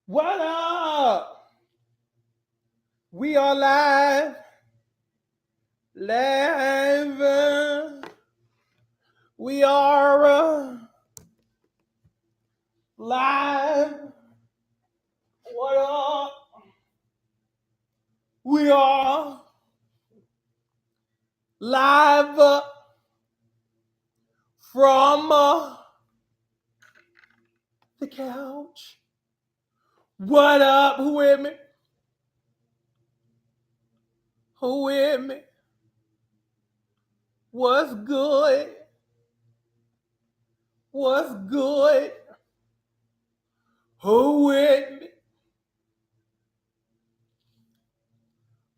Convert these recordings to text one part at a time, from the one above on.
What up? We are live. Live. We are live. What up? We are live from the couch. What up? Who with me? Who with me? What's good? What's good? Who with me?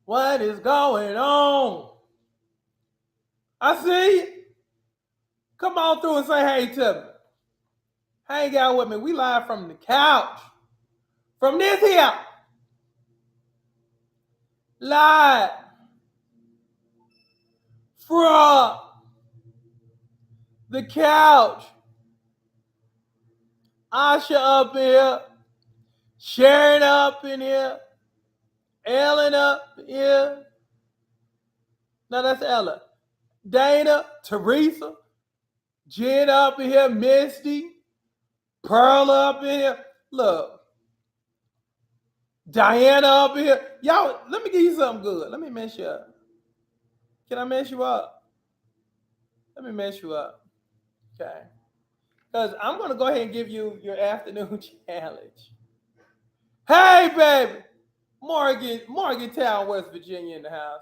What is going on? I see you. Come on through and say hey to me. Hang out with me. We live from the couch. From this here. Live from the couch. Asha up here. Sharon up in here. Ellen up here. No, that's Ella. Dana, Teresa, Jen up in here, Misty, Pearl up in here. Look, Diana up in here. Y'all, let me give you something good. Let me mess you up. Can I mess you up? Let me mess you up. Okay. Because I'm going to go ahead and give you your afternoon challenge. Hey, baby. Morgantown, West Virginia in the house.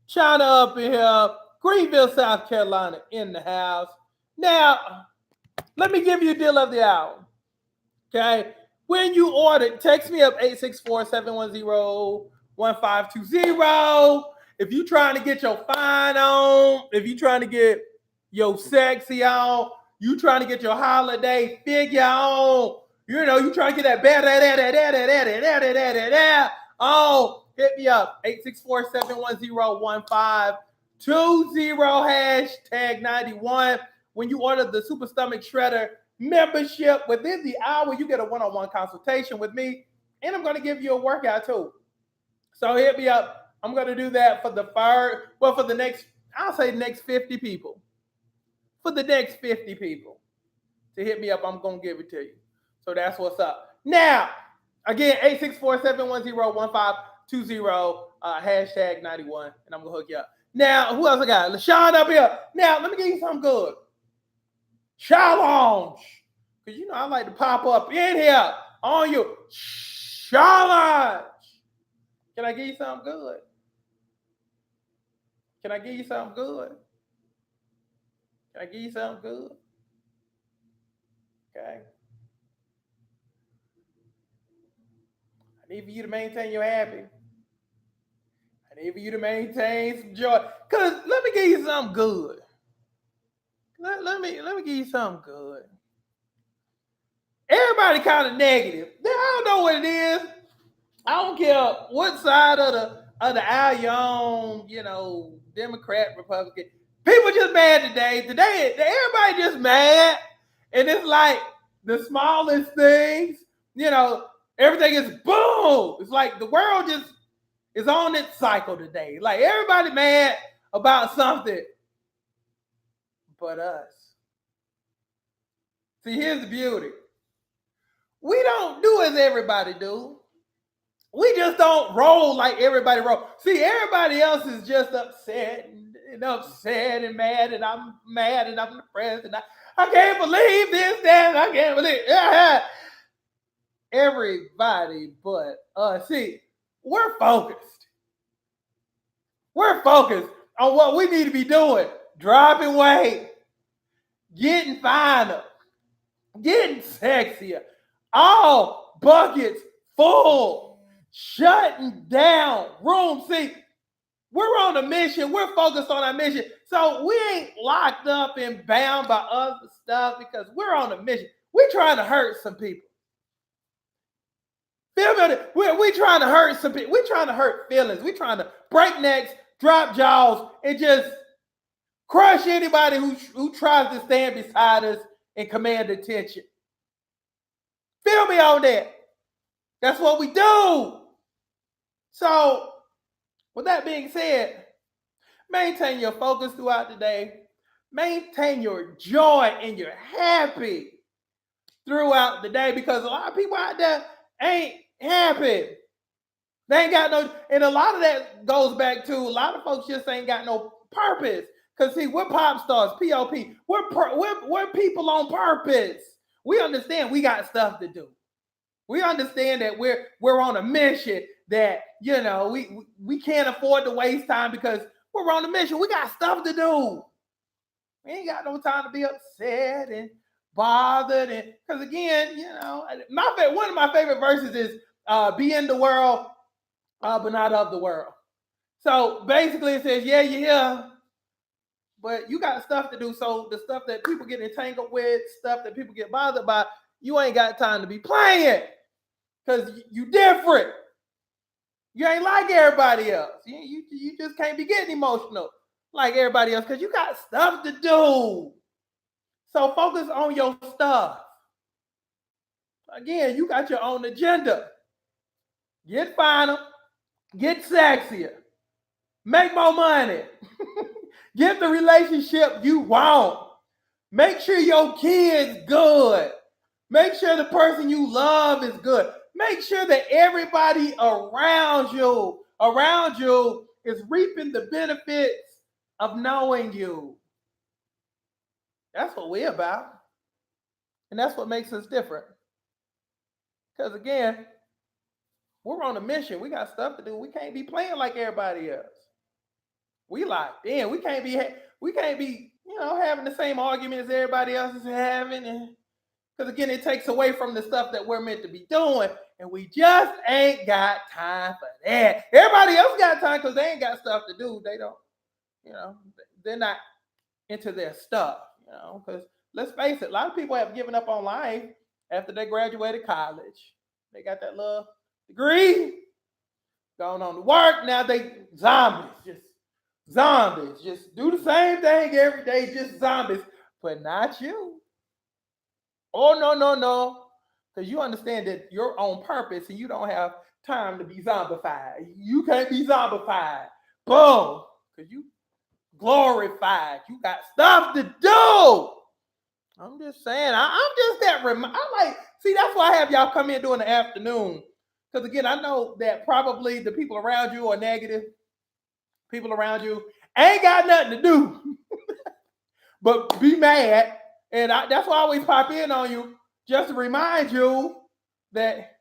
China up in here. Greenville, South Carolina in the house. Now, let me give you a deal of the hour. Okay? When you order, text me up 864-710-1520. If you're trying to get your fine on, if you're trying to get your sexy on, you trying to get your holiday figure on, you know, you trying to get that oh, hit me up 864-710-1520 #91. When you order the Super Stomach Shredder membership, within the hour, you get a one-on-one consultation with me, and I'm going to give you a workout too. So hit me up. I'm going to do that for for the next, I'll say next 50 people. For the next 50 people to hit me up, I'm going to give it to you. So that's what's up. Now, again, 864-710-1520 #91, and I'm going to hook you up. Now, who else I got? LaShawn up here. Now, let me give you something good. Challenge. Because you know I like to pop up in here on you. Challenge. Can I give you something good? Can I give you something good? Can I give you something good? Okay. I need for you to maintain your happy. I need for you to maintain some joy. Cause let me give you something good. Let me give you something good. Everybody kind of negative. I don't know what it is. I don't care what side of the aisle you're on, you know, Democrat, Republican. People just mad today. Today, everybody just mad. And it's like the smallest things, you know, everything is boom. It's like the world just is on its cycle today. Like everybody mad about something but us. See, here's the beauty. We don't do as everybody do. We just don't roll like everybody roll. See, everybody else is just upset and upset and mad, and I'm mad and I'm depressed, and I can't believe this, that, and I can't believe everybody but us. See, we're focused. We're focused on what we need to be doing. Dropping weight, getting finer, getting sexier. All buckets full, shutting down room. See, we're on a mission. We're focused on our mission. So we ain't locked up and bound by other stuff because we're on a mission. We're trying to hurt some people. Feel me? We're trying to hurt some people. We're trying to hurt feelings. We're trying to break necks, drop jaws, and just crush anybody who tries to stand beside us and command attention. Feel me on that. That's what we do. So, with that being said, maintain your focus throughout the day. Maintain your joy and your happy throughout the day, because a lot of people out there ain't happy. They ain't got no, and a lot of that goes back to a lot of folks just ain't got no purpose. Cause see, we're pop stars, P.O.P. We're people on purpose. We understand we got stuff to do. We understand that we're on a mission, that we can't afford to waste time because we're on a mission. We got stuff to do. We ain't got no time to be upset and bothered. And because again, one of my favorite verses is be in the world, but not of the world. So basically it says, yeah, you're here, but you got stuff to do. So the stuff that people get entangled with, stuff that people get bothered by, you ain't got time to be playing. Because you different. You ain't like everybody else. You just can't be getting emotional like everybody else because you got stuff to do. So focus on your stuff. Again, you got your own agenda. Get finer. Get sexier. Make more money. Get the relationship you want. Make sure your kid's good. Make sure the person you love is good. Make sure that everybody around you is reaping the benefits of knowing you. That's what we're about. And that's what makes us different. Because again, we're on a mission. We got stuff to do. We can't be playing like everybody else. We locked in. We can't be having the same argument as everybody else is having. Because again, it takes away from the stuff that we're meant to be doing. And we just ain't got time for that. Everybody else got time because they ain't got stuff to do. They don't, they're not into their stuff, because let's face it, a lot of people have given up on life after they graduated college. They got that little degree, going on to work. Now they zombies, just do the same thing every day, just zombies. But not you. Oh, no. Because you understand that you're on purpose and you don't have time to be zombified. You can't be zombified. Boom. Because you glorified. You got stuff to do. I'm just saying. I'm just that. That's why I have y'all come in during the afternoon. Because again, I know that probably the people around you are negative. People around you ain't got nothing to do but be mad. And that's why I always pop in on you, just to remind you that,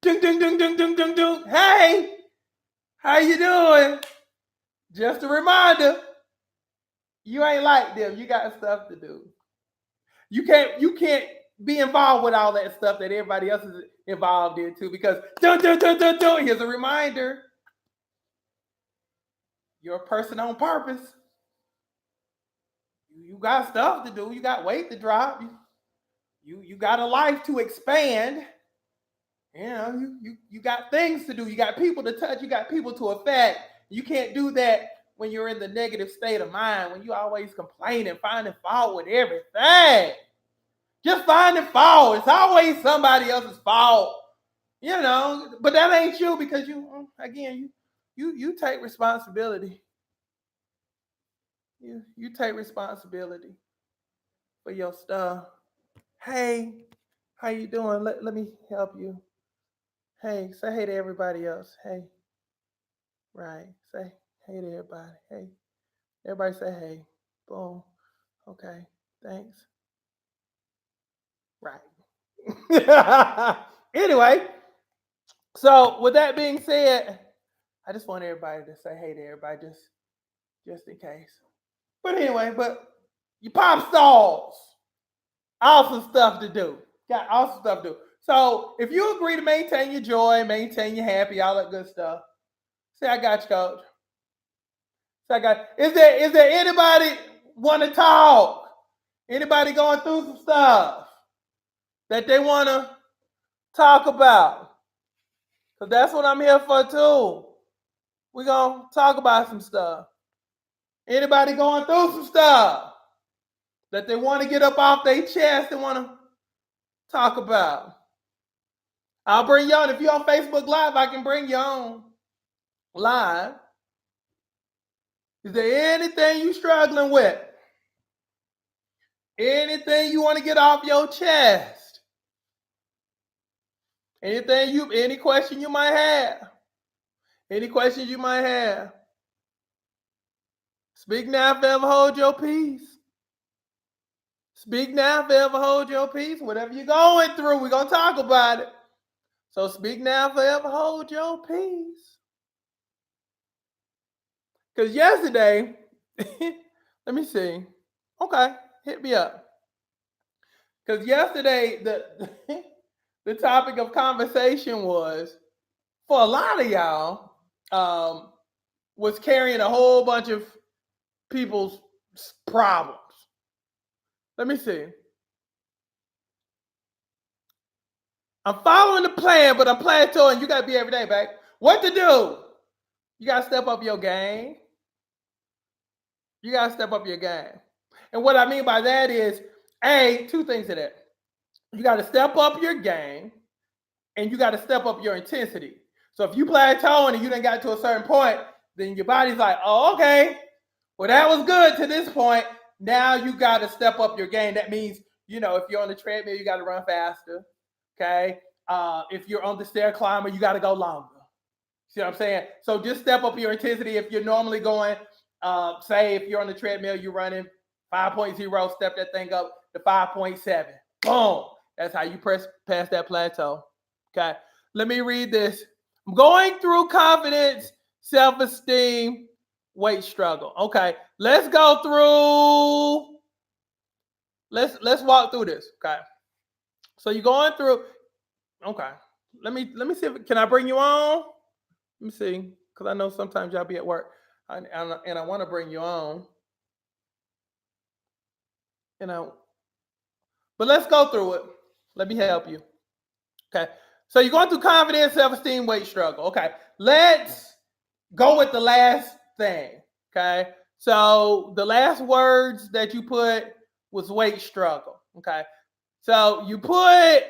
ding, ding, ding, ding, ding, ding, ding. Hey, how you doing? Just a reminder, you ain't like them. You got stuff to do. You can't be involved with all that stuff that everybody else is involved in too, because here's a reminder. You're a person on purpose. You got stuff to do. You got weight to drop. You got a life to expand. You got things to do. You got people to touch. You got people to affect. You can't do that when you're in the negative state of mind, when you always complaining, finding fault with everything. Just finding fault. It's always somebody else's fault. But that ain't you, because you take responsibility. You take responsibility for your stuff. Hey, how you doing? Let me help you. Hey, say hey to everybody else. Hey. Right. Say hey to everybody. Hey. Everybody say hey. Boom. Okay. Thanks. Right. Anyway, so with that being said, I just want everybody to say hey to everybody, just in case. But anyway, you pop stars. Awesome stuff to do. Got awesome stuff to do. So if you agree to maintain your joy, maintain your happy, all that good stuff, say I got you, coach. Say I got. Is there anybody want to talk? Anybody going through some stuff that they want to talk about? Because that's what I'm here for too. We're going to talk about some stuff. Anybody going through some stuff that they want to get up off their chest and want to talk about? I'll bring you on. If you're on Facebook Live, I can bring you on live. Is there anything you struggling with? Anything you want to get off your chest? Any question you might have? Any questions you might have? Speak now, forever hold your peace. Speak now, forever hold your peace. Whatever you're going through, we're going to talk about it. So speak now, forever hold your peace. Because yesterday, let me see. Okay, hit me up. Because yesterday, the topic of conversation was, for a lot of y'all, was carrying a whole bunch of people's problems. Let me see. I'm following the plan, but I'm plateauing. You got to be every day, babe. What to do? You got to step up your game. You got to step up your game. And what I mean by that is, two things to that. You got to step up your game, and you got to step up your intensity. So if you plateauing and you done got to a certain point, then your body's like, oh, okay. Well, that was good to this point. Now you got to step up your game. That means, if you're on the treadmill, you got to run faster. Okay. If you're on the stair climber, you got to go longer. See what I'm saying? So just step up your intensity. If you're normally going, say if you're on the treadmill, you're running 5.0, step that thing up to 5.7. Boom. That's how you press past that plateau. Okay. Let me read this. I'm going through confidence, self-esteem, weight struggle. Okay. Let's go through. Let's walk through this. Okay. So you're going through. Okay. Let me see can I bring you on? Let me see, because I know sometimes y'all be at work, and I want to bring you on. But let's go through it. Let me help you. Okay. So you're going through confidence, self-esteem, weight struggle. Okay. Let's go with the last thing. Okay. So the last words that you put was weight struggle. Okay. So you put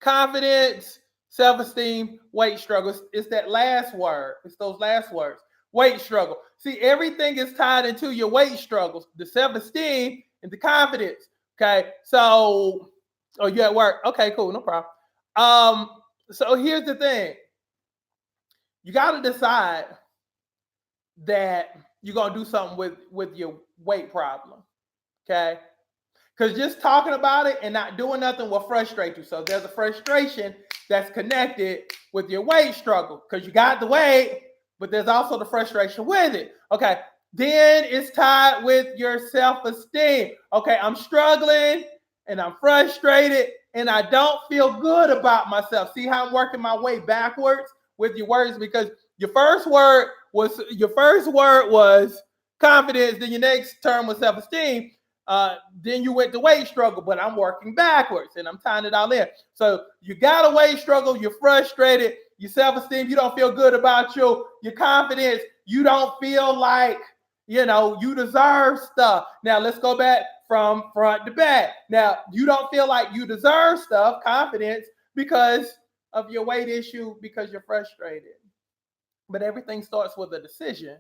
confidence, self-esteem, weight struggle. It's that last word. It's those last words. Weight struggle. See, everything is tied into your weight struggles, the self-esteem and the confidence. Okay. So, you at work? Okay, cool. No problem. So here's the thing. You got to decide that you're going to do something with your weight problem. Okay. Because just talking about it and not doing nothing will frustrate you. So there's a frustration that's connected with your weight struggle because you got the weight, but there's also the frustration with it. Okay. Then it's tied with your self-esteem. Okay. I'm struggling and I'm frustrated and I don't feel good about myself. See how I'm working my way backwards with your words? Because your first word was confidence. Then your next term was self-esteem. Then you went to weight struggle, but I'm working backwards and I'm tying it all in. So you got a weight struggle, you're frustrated, your self-esteem, you don't feel good about your confidence, you don't feel like, you deserve stuff. Now let's go back from front to back. Now you don't feel like you deserve stuff, confidence, because of your weight issue, because you're frustrated. But everything starts with a decision.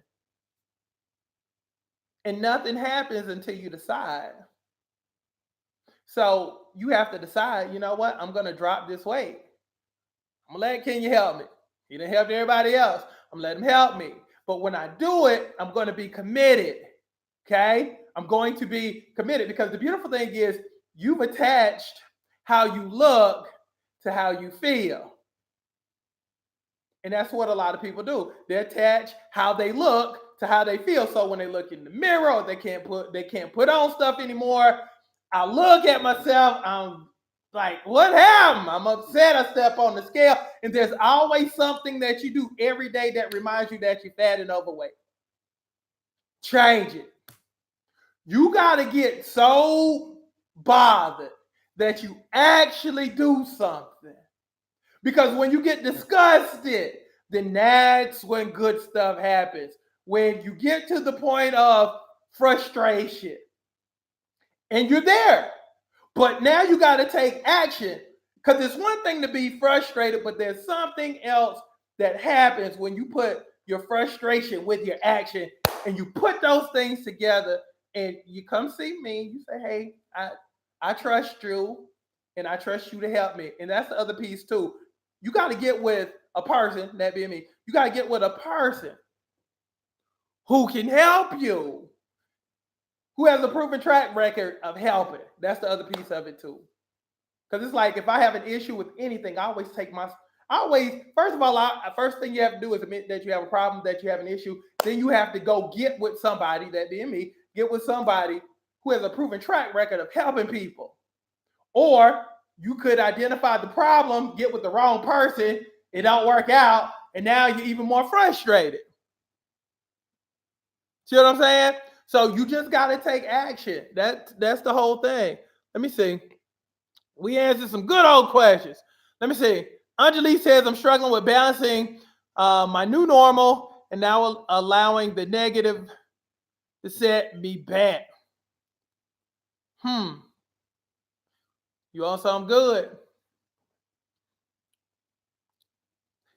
And nothing happens until you decide. So you have to decide, you know what? I'm going to drop this weight. I'm going to let Kenya help me. He done helped everybody else. I'm going to let him help me. But when I do it, I'm going to be committed. Okay? I'm going to be committed because the beautiful thing is you've attached how you look to how you feel. And that's what a lot of people do. They attach how they look to how they feel. So when they look in the mirror, they can't put on stuff anymore. I look at myself, I'm like, what happened? I'm upset. I step on the scale. And there's always something that you do every day that reminds you that you're fat and overweight. Change it. You got to get so bothered that you actually do something. Because when you get disgusted, then that's when good stuff happens. When you get to the point of frustration and you're there, but now you got to take action. Because it's one thing to be frustrated, but there's something else that happens when you put your frustration with your action and you put those things together and you come see me, you say, hey, I trust you and I trust you to help me. And that's the other piece too. You got to get with a person, that being me, you got to get with a person who can help you, who has a proven track record of helping. That's the other piece of it too. Because it's like if I have an issue with anything, I always first of all, first thing you have to do is admit that you have a problem, that you have an issue. Then you have to go get with somebody, that being me, get with somebody who has a proven track record of helping people. Or you could identify the problem, get with the wrong person, it don't work out, and now you're even more frustrated. See what I'm saying? So you just got to take action. That's the whole thing. Let me see. We answered some good old questions. Let me see. Anjali says, I'm struggling with balancing my new normal and now allowing the negative to set me back. You all sound good.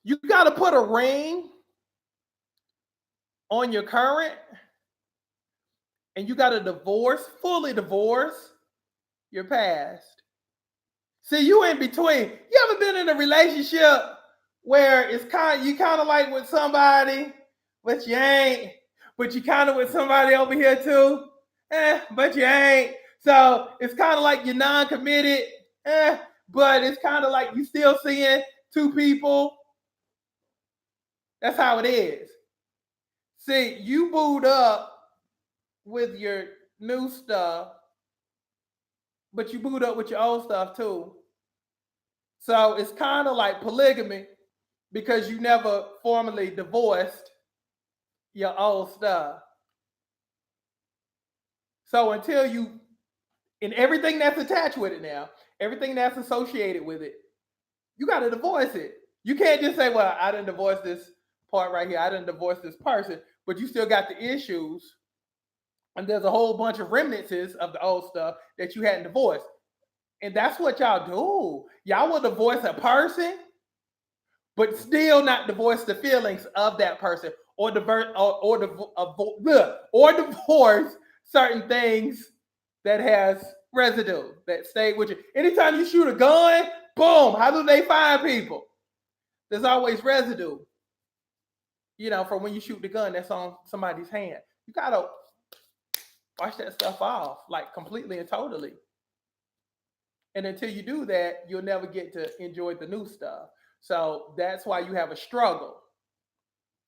You got to put a ring on your current and you got to fully divorce your past. See, you in between. You ever been in a relationship where you kind of like with somebody, but you ain't, but you kind of with somebody over here too, but you ain't. So it's kind of like you're non-committed, but it's kind of like you still seeing two people. That's how it is. See, you booed up with your new stuff, but you booed up with your old stuff too. So it's kind of like polygamy because you never formally divorced your old stuff. So until you, and everything that's attached with it now, everything that's associated with it, you got to divorce it. You can't just say, well, I didn't divorce this part right here. I didn't divorce this person, but you still got the issues. And there's a whole bunch of remnants of the old stuff that you hadn't divorced. And that's what y'all do. Y'all will divorce a person, but still not divorce the feelings of that person, or divorce certain things that has residue that stayed with you. Anytime you shoot a gun, boom, how do they find people? There's always residue, from when you shoot the gun that's on somebody's hand. You gotta wash that stuff off, like completely and totally. And until you do that, you'll never get to enjoy the new stuff. So that's why you have a struggle.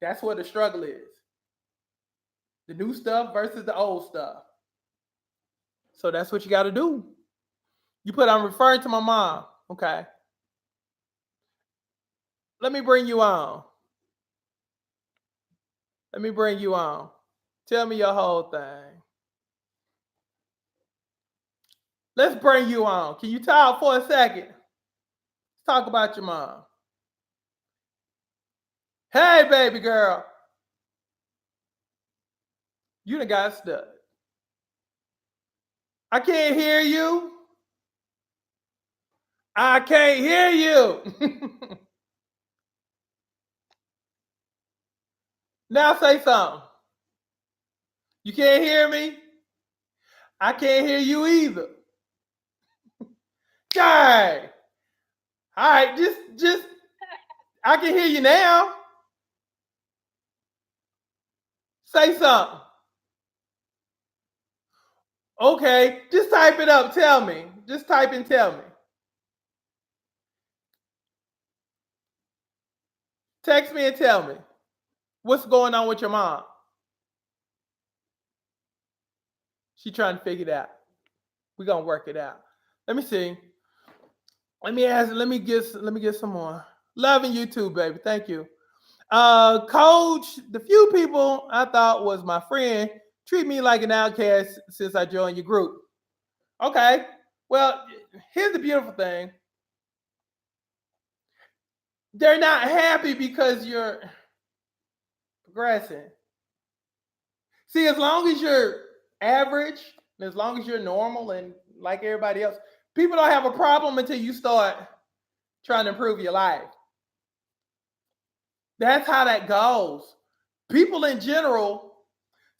That's what the struggle is. The new stuff versus the old stuff. So that's what you got to do. You put, I'm referring to my mom. Okay. Let me bring you on. Tell me your whole thing. Let's bring you on. Can you talk for a second? Let's talk about your mom. Hey, baby girl. You done got stuck. I can't hear you. I can't hear you. Now say something. You can't hear me? I can't hear you either. Dang. All right, just I can hear you now. Say something. Okay, just type it up. Tell me. Just type and tell me. Text me and tell me. What's going on with your mom? She trying to figure it out. We're gonna work it out. Let me see. Let me get some more. Loving you too, baby. Thank you. Coach, the few people I thought was my friend treat me like an outcast since I joined your group. Okay. Well, here's the beautiful thing. They're not happy because you're progressing. See, as long as you're average, and as long as you're normal and like everybody else, people don't have a problem until you start trying to improve your life. That's how that goes. People in general,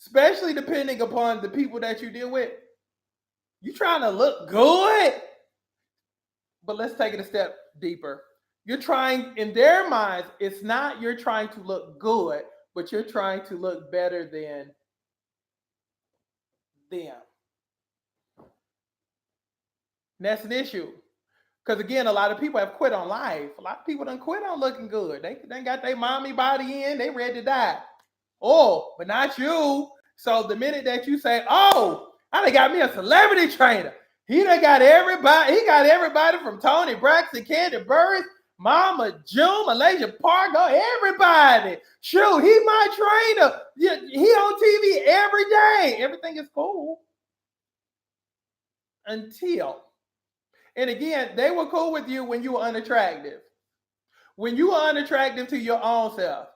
especially depending upon the people that you deal with, you trying to look good. But let's take it a step deeper. You're trying, in their minds, it's not you're trying to look good, but you're trying to look better than them. And that's an issue. Because again, a lot of people have quit on life. A lot of people don't quit on looking good. They got their mommy body in, they ready to die. Oh, but not you. So the minute that you say, oh, I done got me a celebrity trainer. He done got everybody, he got everybody from Tony Braxton, Candy Burris, Mama June, Malaysia Parker, everybody. Shoot, he my trainer. He on TV every day. Everything is cool. Until, and again, they were cool with you when you were unattractive. When you were unattractive to your own self,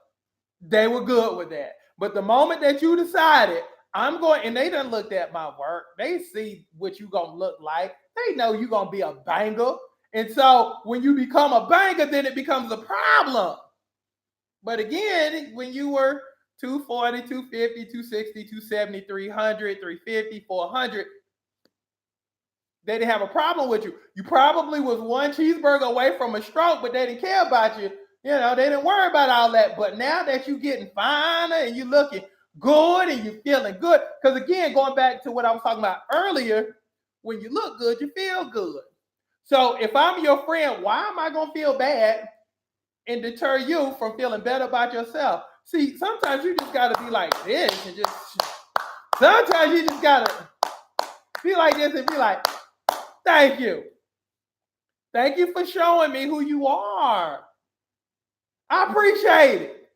they were good with that. But the moment that you decided, I'm going, and they done looked at my work, they see what you gonna look like. They know you gonna be a banger. And so when you become a banger, then it becomes a problem. But again, when you were 240, 250, 260, 270, 300, 350, 400, they didn't have a problem with you. You probably was one cheeseburger away from a stroke, but they didn't care about you. You know, they didn't worry about all that. But now that you're getting finer and you're looking good and you're feeling good, because again, going back to what I was talking about earlier, when you look good, you feel good. So if I'm your friend, why am I going to feel bad and deter you from feeling better about yourself? See, sometimes you just got to be like this and just, sometimes you just got to be like this and be like, thank you. Thank you for showing me who you are. I appreciate it.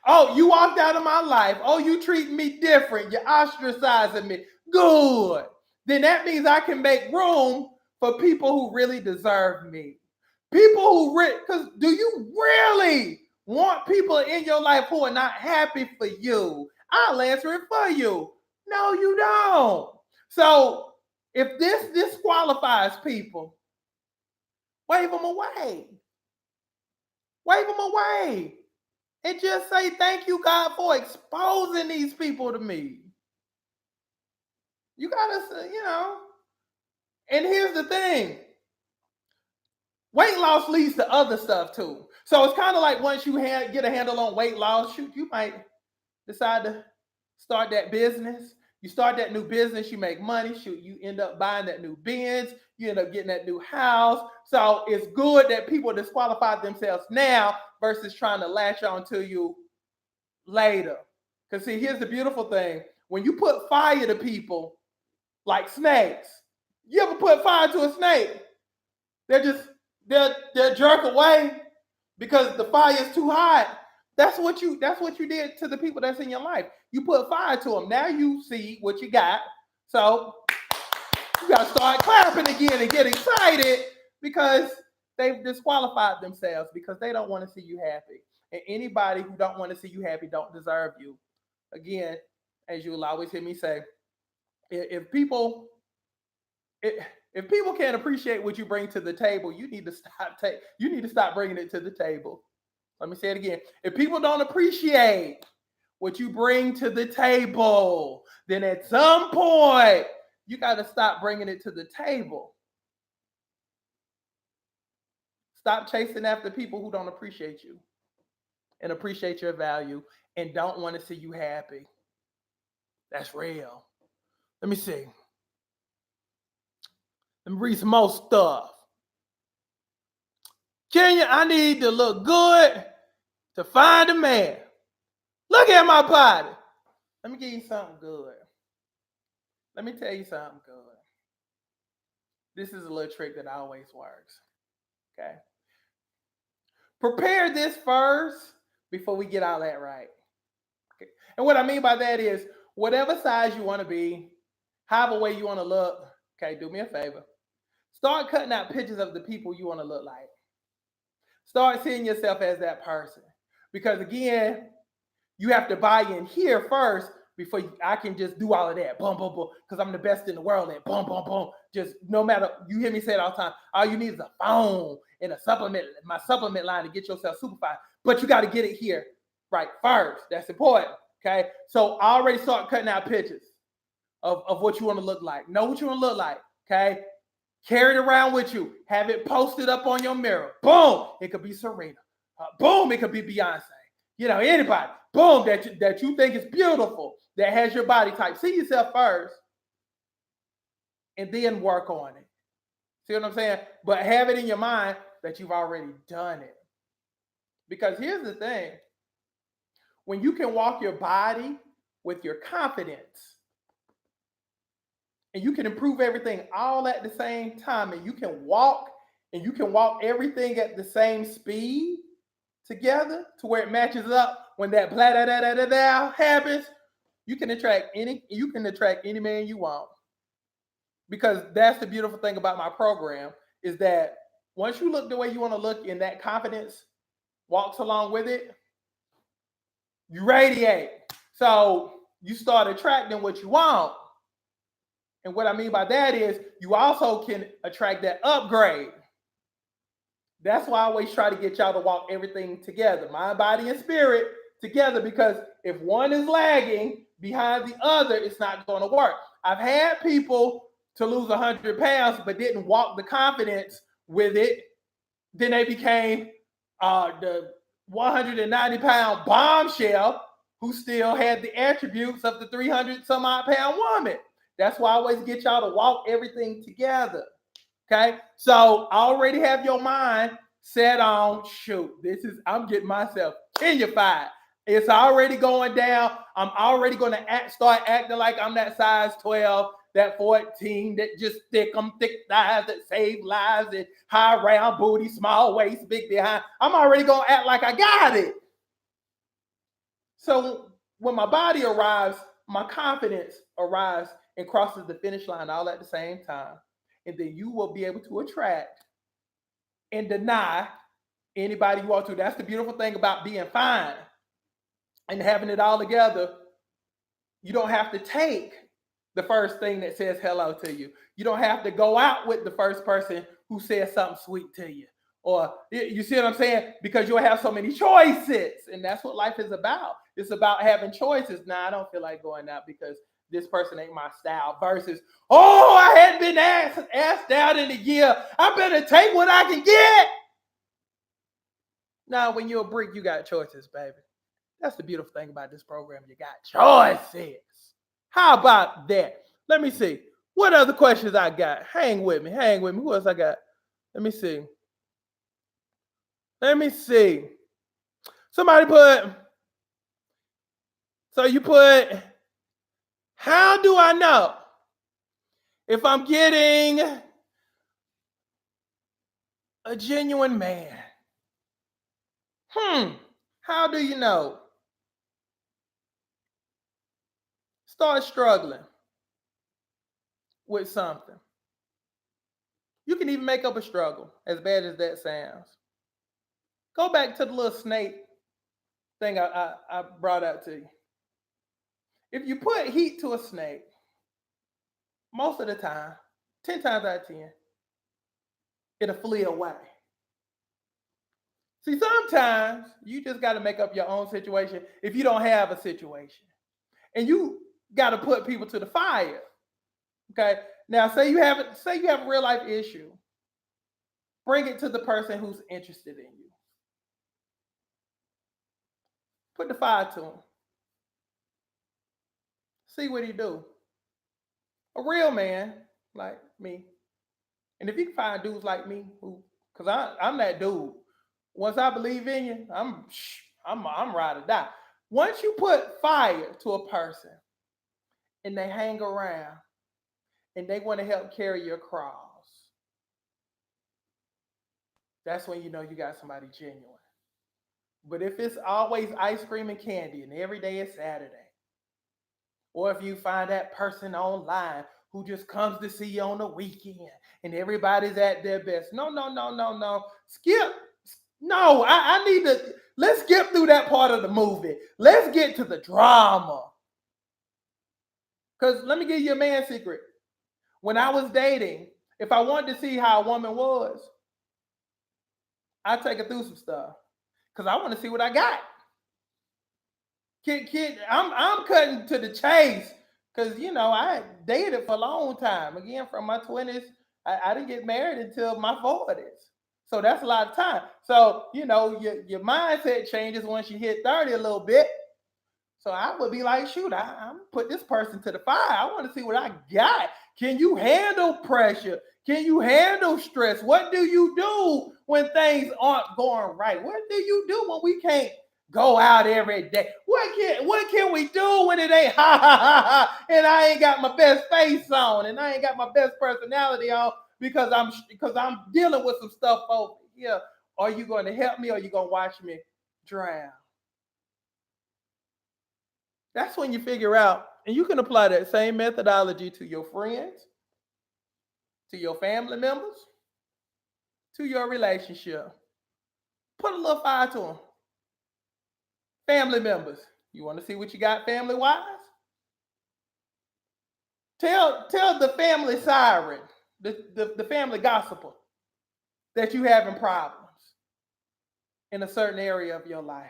Oh, you walked out of my life. Oh, you treat me different. You're ostracizing me. Good. Then that means I can make room for people who really deserve me. People who, because do you really want people in your life who are not happy for you? I'll answer it for you. No, you don't. So if this disqualifies people, wave them away. Wave them away. And just say, thank you, God, for exposing these people to me. You got to, you know. And here's the thing. Weight loss leads to other stuff, too. So it's kind of like once you get a handle on weight loss, shoot, you might decide to start that business. You start that new business, you make money. Shoot, you end up buying that new Benz. You end up getting that new house. So it's good that people disqualify themselves now versus trying to latch on to you later. Because see, here's the beautiful thing. When you put fire to people like snakes, you ever put fire to a snake? They'll jerk away because the fire is too hot. That's what you did to the people that's in your life. You put fire to them. Now you see what you got. So you got to start clapping again and get excited because they've disqualified themselves because they don't want to see you happy. And anybody who don't want to see you happy don't deserve you. Again, as you will always hear me say, if people can't appreciate what you bring to the table, you need to stop bringing it to the table. Let me say it again. If people don't appreciate what you bring to the table, then at some point, you got to stop bringing it to the table. Stop chasing after people who don't appreciate you and appreciate your value and don't want to see you happy. That's real. Let me see. Let me read some more stuff. Kenya, I need to look good to find a man. Look at my body. Let me give you something good. Let me tell you something good. This is a little trick that always works. Okay. Prepare this first before we get all that right. Okay. And what I mean by that is whatever size you want to be, however way you want to look, okay, do me a favor. Start cutting out pictures of the people you want to look like. Start seeing yourself as that person. Because again, you have to buy in here first before I can just do all of that. Boom, boom, boom. Because I'm the best in the world at boom, boom, boom. just no matter, you hear me say it all the time, all you need is a phone and a supplement, my supplement line to get yourself super fine. But you got to get it here right first. That's important. Okay. So I already start cutting out pictures of what you want to look like. Know what you want to look like. Okay. Carry it around with you. Have it posted up on your mirror. Boom. It could be Serena. Boom. It could be Beyonce. Anybody. Boom. That you think is beautiful. That has your body type. See yourself first. And then work on it. See what I'm saying? But have it in your mind that you've already done it. Because here's the thing. When you can walk your body with your confidence, and you can improve everything all at the same time, and you can walk everything at the same speed together to where it matches up when that blah da da da da da happens, you can attract any man you want. Because that's the beautiful thing about my program is that once you look the way you want to look and that confidence walks along with it, you radiate. So you start attracting what you want. And what I mean by that is you also can attract that upgrade. That's why I always try to get y'all to walk everything together, mind, body, and spirit together, because if one is lagging behind the other, it's not going to work. I've had people to lose 100 pounds, but didn't walk the confidence with it. Then they became the 190-pound bombshell who still had the attributes of the 300-some-odd-pound woman. That's why I always get y'all to walk everything together. Okay? So I already have your mind set on, I'm getting myself tenified. It's already going down. I'm already going to start acting like I'm that size 12, that 14, that just thick thighs that save lives, and high round booty, small waist, big behind. I'm already going to act like I got it. So when my body arrives, my confidence arrives and crosses the finish line all at the same time. And then you will be able to attract and deny anybody you want to. That's the beautiful thing about being fine and having it all together. You don't have to take the first thing that says hello to you. You don't have to go out with the first person who says something sweet to you. Or you see what I'm saying? Because you'll have so many choices. And that's what life is about. It's about having choices. Now, I don't feel like going out because this person ain't my style. Versus, I hadn't been asked out in a year. I better take what I can get. Now, when you're a brick, you got choices, baby. That's the beautiful thing about this program. You got choices. How about that? Let me see. What other questions I got? Hang with me. Who else I got? Let me see. Somebody you put, how do I know if I'm getting a genuine man? How do you know? Start struggling with something. You can even make up a struggle, as bad as that sounds. Go back to the little snake thing I brought out to you. If you put heat to a snake, most of the time, 10 times out of 10, it'll flee away. See, sometimes you just got to make up your own situation if you don't have a situation. And you got to put people to the fire. Okay? Now, say you have a real life issue. Bring it to the person who's interested in you. Put the fire to him. See what he do. A real man like me. And if you can find dudes like me, because I'm that dude. Once I believe in you, I'm ride or die. Once you put fire to a person and they hang around and they want to help carry your cross, that's when you know you got somebody genuine. But if it's always ice cream and candy and every day is Saturday, or if you find that person online who just comes to see you on the weekend and everybody's at their best. No. Skip. No, I need to, let's skip through that part of the movie. Let's get to the drama. Because let me give you a man's secret. When I was dating, if I wanted to see how a woman was, I take her through some stuff because I want to see what I got. I'm cutting to the chase because I dated for a long time. Again, from my 20s, I didn't get married until my 40s. So that's a lot of time. So your mindset changes once you hit 30 a little bit. So I would be like, shoot, I'm put this person to the fire. I want to see what I got. Can you handle pressure? Can you handle stress? What do you do when things aren't going right? What do you do when we can't go out every day? What can we do when it ain't ha ha ha ha and I ain't got my best face on and I ain't got my best personality on because I'm dealing with some stuff over here? Are you going to help me or are you going to watch me drown? That's when you figure out, and you can apply that same methodology to your friends, to your family members, to your relationship. Put a little fire to them. Family members, you want to see what you got family wise? Tell the family siren, the family gossiper, that you having problems in a certain area of your life.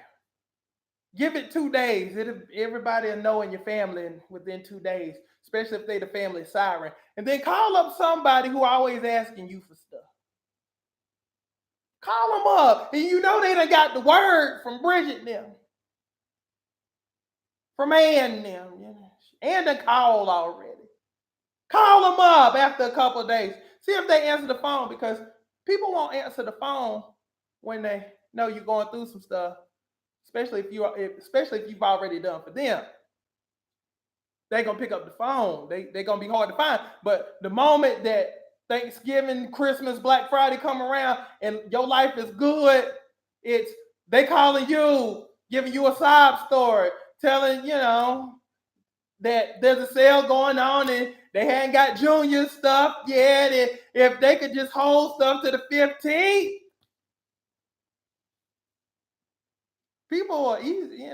Give it 2 days. Everybody will know in your family within 2 days, especially if they the family siren. And then call up somebody who always asking you for stuff. Call them up. And they done got the word from Bridget and them. From Ann and them. And the call already. Call them up after a couple of days. See if they answer the phone because people won't answer the phone when they know you're going through some stuff. Especially if you've already done for them. They're gonna pick up the phone. They're gonna be hard to find. But the moment that Thanksgiving, Christmas, Black Friday come around and your life is good, they calling you, giving you a sob story, telling that there's a sale going on and they hadn't got junior stuff yet. And if they could just hold stuff to the 15th. People are easy,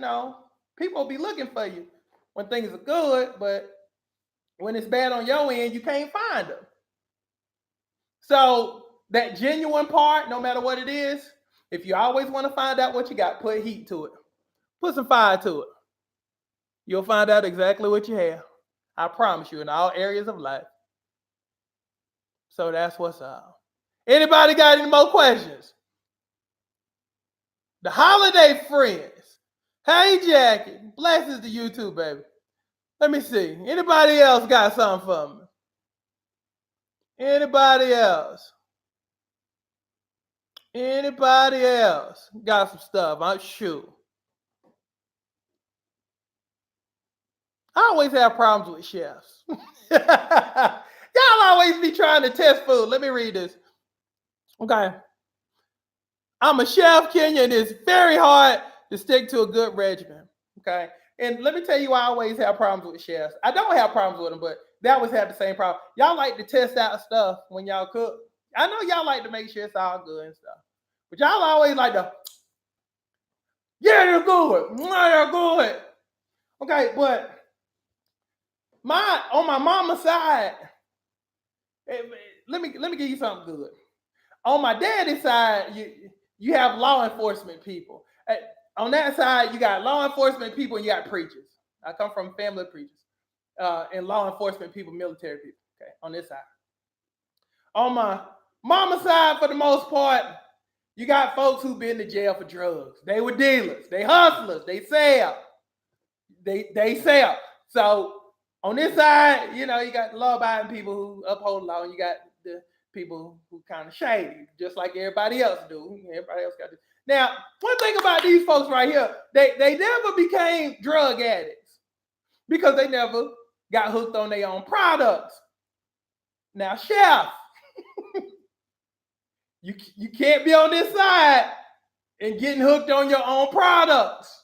people will be looking for you when things are good, but when it's bad on your end, you can't find them. So that genuine part, no matter what it is, if you always want to find out what you got, put heat to it. Put some fire to it. You'll find out exactly what you have. I promise you, in all areas of life. So that's what's up. Anybody got any more questions? The holiday friends. Hey, Jackie. Blessings to you too, baby. Let me see. Anybody else got something for me? Anybody else? Anybody else got some stuff? I'm sure. I always have problems with chefs. Y'all always be trying to test food. Let me read this. Okay. I'm a chef, Kenya, and it's very hard to stick to a good regimen. Okay. And let me tell you, I always have problems with chefs. I don't have problems with them, but they always have the same problem. Y'all like to test out stuff when y'all cook. I know y'all like to make sure it's all good and stuff. But y'all always like to, yeah, they're good. They're good. Okay, but on my mama's side, let me give you something good. On my daddy's side, you have law enforcement people. On that side, you got law enforcement people and you got preachers. I come from a family of preachers and law enforcement people, military people. Okay, on this side. On my mama's side, for the most part, you got folks who've been to jail for drugs. They were dealers. They hustlers. They sell. They sell. So on this side, you got law-abiding people who uphold the law, and you got the people who kind of shady, just like everybody else do. Everybody else got this. Now, one thing about these folks right here, they never became drug addicts because they never got hooked on their own products. Now, chef, you can't be on this side and getting hooked on your own products.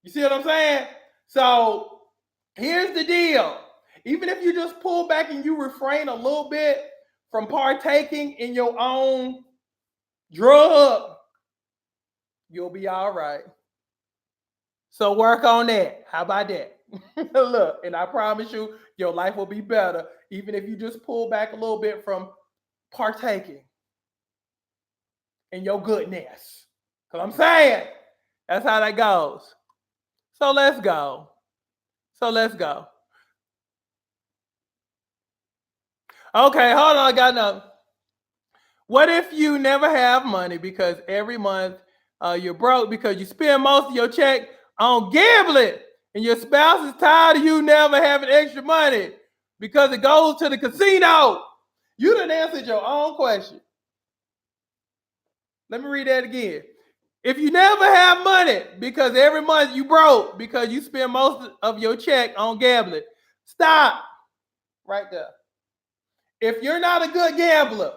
You see what I'm saying? So here's the deal. Even if you just pull back and you refrain a little bit from partaking in your own drug, you'll be all right. So work on that. How about that? Look, and I promise you, your life will be better, even if you just pull back a little bit from partaking in your goodness. Because I'm saying that's how that goes. So let's go. So let's go. Okay, hold on. I got another. What if you never have money because every month you're broke because you spend most of your check on gambling and your spouse is tired of you never having extra money because it goes to the casino? You done answered your own question. Let me read that again. If you never have money because every month you broke because you spend most of your check on gambling, stop right there. If you're not a good gambler,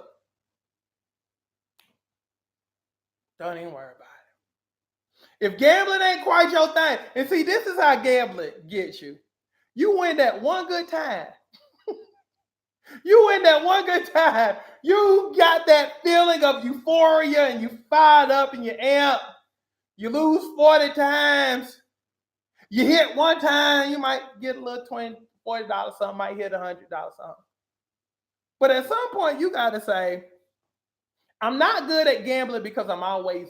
don't even worry about it. If gambling ain't quite your thing, and see, this is how gambling gets you. You win that one good time. You win that one good time. You got that feeling of euphoria and you fired up and you amp. You lose 40 times. You hit one time, you might get a little $20, $40 something, might hit $100 something. But at some point, you got to say, I'm not good at gambling because I'm always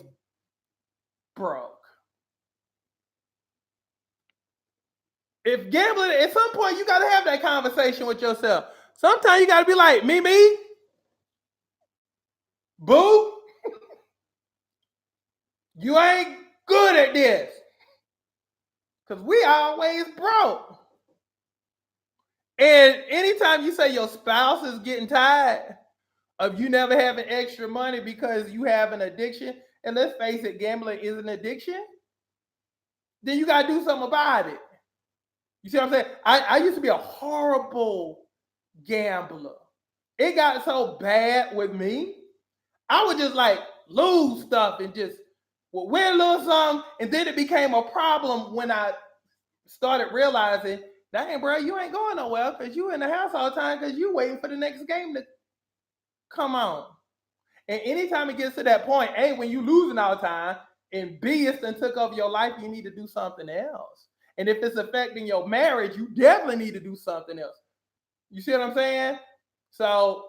broke. If gambling, at some point, you got to have that conversation with yourself. Sometimes you got to be like, me, boo, you ain't good at this. Because we always broke. And anytime you say your spouse is getting tired of you never having extra money because you have an addiction, and let's face it, gambling is an addiction, then you got to do something about it. You see what I'm saying? I used to be a horrible gambler. It got so bad with me, I would just like lose stuff and just win a little something, and then it became a problem when I started realizing, dang, bro, you ain't going nowhere because you in the house all the time because you waiting for the next game to come on. And anytime it gets to that point, A, when you losing all the time, and B, it's done took over your life, you need to do something else. And if it's affecting your marriage, you definitely need to do something else. You see what I'm saying? So,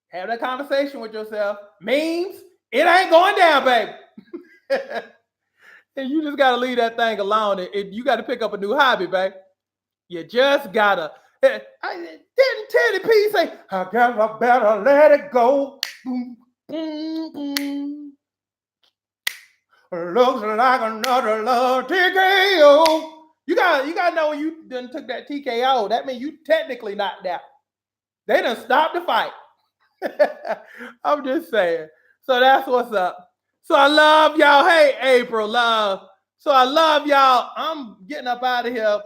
have that conversation with yourself. Means it ain't going down, baby. And you just got to leave that thing alone. You got to pick up a new hobby, baby. You just got to. Didn't Teddy P say, I gotta better let it go. Boom, boom, boom. Looks like another love TKO. You gotta know when you done took that TKO. That means you technically knocked out. They done stopped the fight. I'm just saying. So that's what's up. So I love y'all. Hey, April, love. So I love y'all. I'm getting up out of here,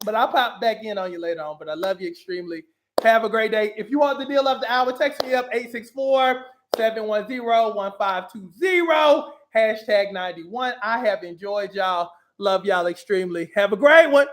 but I'll pop back in on you later on. But I love you extremely. Have a great day. If you want the deal of the hour, text me up 864-710-1520. #91. I have enjoyed y'all. Love y'all extremely. Have a great one.